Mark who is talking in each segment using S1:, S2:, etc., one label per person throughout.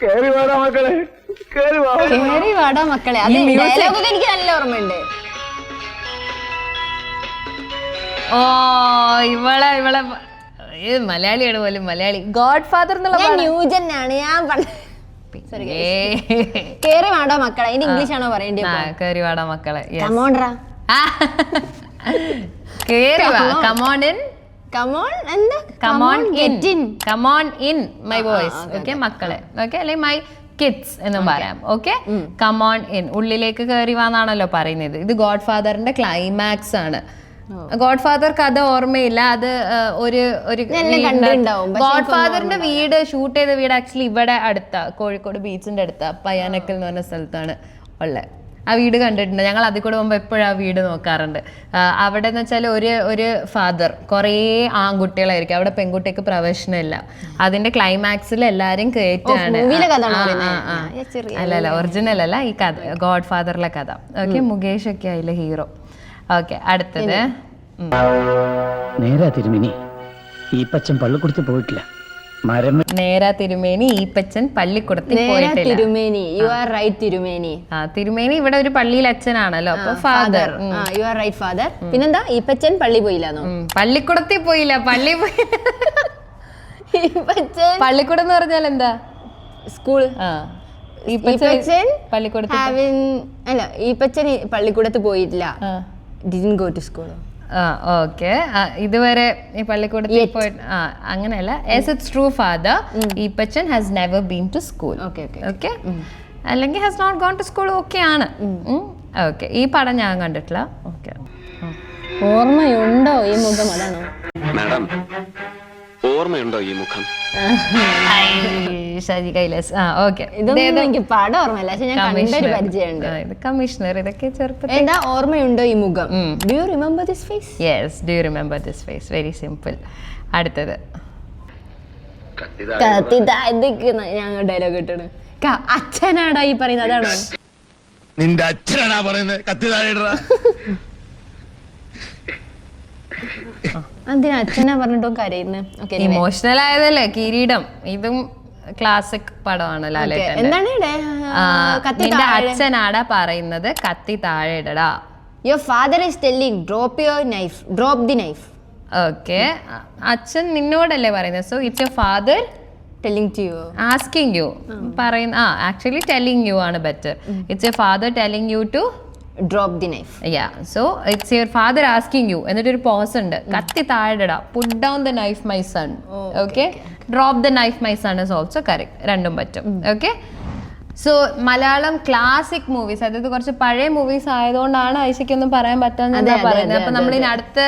S1: കേറി വാടാ മക്കളെ, കേറി
S2: വാടാ മക്കളെ. അത് ഡയലോഗൊക്കെ എനിക്ക് നല്ല ഓർമ്മയുണ്ട്.
S3: ഓ ഇവളെ മലയാളിയാണ് പോലും. മലയാളി ഗോഡ് ഫാദർ
S2: ന്യൂജൻ ആണ് ഞാൻ. കേറി വാടാ മക്കളെ. അതിന്റെ ഇംഗ്ലീഷ് ആണോ പറയേണ്ടത്?
S3: കേറി വാടാ മക്കളെ.
S2: കമോൺറാ.
S3: കേറി വാ. Come on in. Come on in my boys. Okay മക്കളെ. ഓക്കെ അല്ലെങ്കിൽ മൈ കിഡ്സ് എന്നും പറയാം. Okay come on in. ഉള്ളിലേക്ക് കയറി വാന്നാണല്ലോ പറയുന്നത്. ഇത് ഗോഡ് ഫാദറിന്റെ ക്ലൈമാക്സ് ആണ്. ഗോഡ് ഫാദർ കഥ ഓർമ്മയില്ല. അത് ഒരു ഗോഡ് ഫാദറിന്റെ വീട് ഷൂട്ട് ചെയ്ത വീട് ആക്ച്വലി ഇവിടെ അടുത്ത കോഴിക്കോട് ബീച്ചിന്റെ അടുത്ത പയ്യാനക്കൽ എന്ന് പറഞ്ഞ സ്ഥലത്താണ് ഉള്ളത്. ആ വീട് കണ്ടിട്ടുണ്ട് ഞങ്ങൾ. അതിൽ കൂടെ പോകുമ്പോൾ എപ്പോഴും ആ വീട് നോക്കാറുണ്ട്. അവിടെ എന്ന് വെച്ചാൽ ഒരു ഫാദർ കുറേ ആൺകുട്ടികളായിരിക്കും. അവിടെ പെൺകുട്ടിക്ക് പ്രവേശനമില്ല. അതിന്റെ ക്ലൈമാക്സിൽ എല്ലാരും കയറ്റാണ്. അല്ല ഒറിജിനൽ അല്ല, ഈ കഥ ഗോഡ് ഫാദറിലെ കഥ. ഓക്കെ മുകേഷ് ഒക്കെ അതിലെ ഹീറോ. ഓക്കെ അടുത്തത്
S1: നേരാ തിരുമേനി ഈപ്പച്ചൻ പള്ളിക്കുടത്ത് പോയിട്ടില്ല.
S3: നേരാ തിരുമേനി ഈപ്പച്ചൻ പള്ളിക്കുടത്തിൽ പോയിട്ടില്ല. തിരുമേനി ഇവിടെ ഒരു പള്ളിയിൽ അച്ഛനാണല്ലോ. അപ്പൊ ഫാദർ.
S2: പിന്നെന്താ ഈപ്പച്ചൻ പള്ളി പോയില്ല.
S3: പള്ളിക്കുടത്തിൽ പോയില്ല. പള്ളിക്കുടം എന്ന് പറഞ്ഞാൽ എന്താ? സ്കൂൾ.
S2: ഈപ്പച്ചൻ പള്ളിക്കൂടത്ത് പോയിട്ടില്ല. Didn't go to school.
S3: Okay ഇതുവരെ ഈ പള്ളിക്കൂടത്തിൽ പോയിട്ട് അങ്ങനെയല്ല. Yes, it's true father. Eappachan has never been to school. Okay അല്ലെങ്കിൽ has not gone to school. Okay ആണ്. ഓക്കെ ഈ പടം ഞാൻ കണ്ടിട്ടില്ല. ഓക്കെ
S2: ഓർമ്മയുണ്ടോ ഈ മുഖം? അതാണോ
S4: മാഡം ഓർമ്മയുണ്ടോ ഈ മുഖം?
S3: ഷാജി കൈലാസ്.
S2: ഇതൊന്നും എനിക്ക് പടം ഓർമ്മയില്ല. പക്ഷെ ഞാൻ കണ്ടൊരു പരിചയമുണ്ട്.
S3: കമ്മീഷണർ. ഇതൊക്കെ ചെറുപ്പത്തിൽ.
S2: എന്താ ഓർമ്മയുണ്ടോ ഈ മുഖം? Do you remember this face?
S3: Yes, do you remember this face? Very simple. അടുത്തത്
S2: ഞങ്ങൾ ഡയലോഗ് ഇട്ടാണ്. അച്ഛനാടാ ഈ പറയുന്നത്? അതാണോ?
S5: നിന്റെ അച്ഛനാടാ പറയുന്നത് കത്തി താഴെടാ.
S2: എന്തിനാ അച്ഛനാ പറഞ്ഞിട്ടോ കരയുന്നത്?
S3: ഇമോഷണൽ ആയതല്ലേ കിരീടം. ഇതും ക്ലാസിക് പടമാണ് ലാലേട്ടൻ. നിന്റെ അച്ഛനാടാ പറയുന്നത് കത്തി താഴെ ഇടടാ.
S2: Your father is telling drop your knife, drop the knife.
S3: Okay അച്ഛൻ നിന്നോടല്ലേ പറയുന്നത്. So it's your father
S2: telling to you,
S3: asking you. പറയുന്ന ആക്ച്വലി ടെല്ലിങ് യു ആണ് better. It's your father telling you to
S2: drop the knife.
S3: Yeah, so it's your father asking you. എന്നിട്ടൊരു pose ഉണ്ട്. കത്തി താഴെടാ. Put down the knife my son. Okay. Drop the knife my son is also correct. രണ്ടും പറ്റും. Okay. So Malayalam classic movies, അതായത് കുറച്ച് പഴയ movies ആയതുകൊണ്ടാണ് ഐശയ്ക്കൊന്നും പറയാൻ പറ്റാന്ന് പറയുന്നത്. അപ്പൊ നമ്മൾ ഇനി അടുത്ത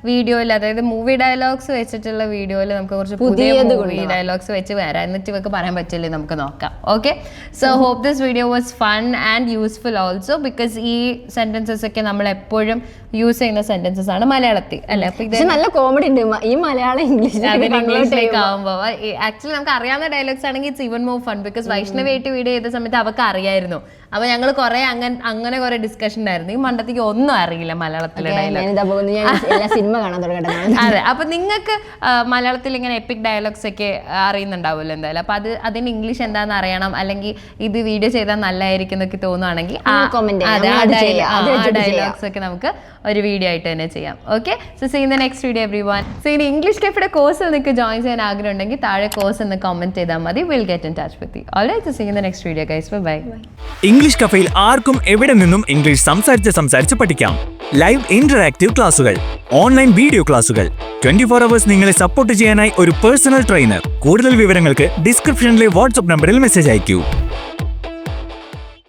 S3: വീഡിയോയിൽ, അതായത് മൂവി ഡയലോഗ്സ് വെച്ചിട്ടുള്ള വീഡിയോയിൽ നമുക്ക് കുറച്ച് പുതിയ മൂവി ഡയലോഗ്സ് വെച്ച് വരാം. എന്നിട്ട് ഇവർക്ക് പറയാൻ പറ്റില്ലേ നമുക്ക് നോക്കാം. Okay so hope this video was fun and useful also, because ഈ സെന്റൻസസ് ഒക്കെ നമ്മൾ എപ്പോഴും യൂസ് ചെയ്യുന്ന സെന്റൻസസ് ആണ് മലയാളത്തിൽ അല്ലെ. അപ്പൊ ഇത്
S2: നല്ല കോമഡി ഉണ്ട് ഈ മലയാളം
S3: ഇംഗ്ലീഷിലേക്ക് ആവുമ്പോൾ. ആക്ച്വലി നമുക്ക് അറിയാവുന്ന ഡയലോഗ്സ് ആണെങ്കിൽ it's even more fun, because വൈഷ്ണവായിട്ട് വീഡിയോ ചെയ്ത സമയത്ത് അവർക്ക് അറിയായിരുന്നു. അപ്പൊ ഞങ്ങൾ കുറെ അങ്ങനെ കുറെ ഡിസ്കഷൻ ഉണ്ടായിരുന്നു. ഈ മണ്ടത്തേക്ക് ഒന്നും അറിയില്ല മലയാളത്തിലെ ഡയലോഗ്. അതെ, അപ്പൊ നിങ്ങൾക്ക് മലയാളത്തിൽ ഇങ്ങനെ എപ്പിക് ഡയലോഗ്സ് ഒക്കെ അറിയുന്നുണ്ടാവുമല്ലോ എന്തായാലും. അപ്പൊ അതിന് ഇംഗ്ലീഷ് എന്താണെന്ന് അറിയണം, അല്ലെങ്കിൽ ഇത് വീഡിയോ ചെയ്താൽ നല്ലതായിരിക്കും എന്നൊക്കെ തോന്നുവാണെങ്കിൽ ആ ഡയലോഗ്സ് ഒക്കെ നമുക്ക് ഒരു വീഡിയോ ആയിട്ട് തന്നെ ചെയ്യാം. Okay so see in the next video everyone. So ഇനി ഇംഗ്ലീഷ് കഫേയുടെ കോഴ്സിൽ നിങ്ങൾക്ക് ജോയിൻ ചെയ്യാൻ ആഗ്രഹം ഉണ്ടെങ്കിൽ താഴെ കോഴ്സ് എന്ന് കമന്റ് ചെയ്താൽ മതി. Will get in touch with you. Alright, so see in the next video guys. Bye.
S6: English കഫേയിൽ ആർക്കും എവിടെ നിന്നും ഇംഗ്ലീഷ് സംസാരിച്ച് പഠിക്കാം. ലൈവ് ഇന്ററാക്റ്റീവ് ക്ലാസുകൾ, ഓൺലൈൻ വീഡിയോ ക്ലാസുകൾ, 24 hours നിങ്ങളെ സപ്പോർട്ട് ചെയ്യാനായി ഒരു പേഴ്സണൽ ട്രെയിനർ. കൂടുതൽ വിവരങ്ങൾക്ക് ഡിസ്ക്രിപ്ഷനിലെ വാട്സ്ആപ്പ് നമ്പറിൽ മെസ്സേജ് അയക്കൂ.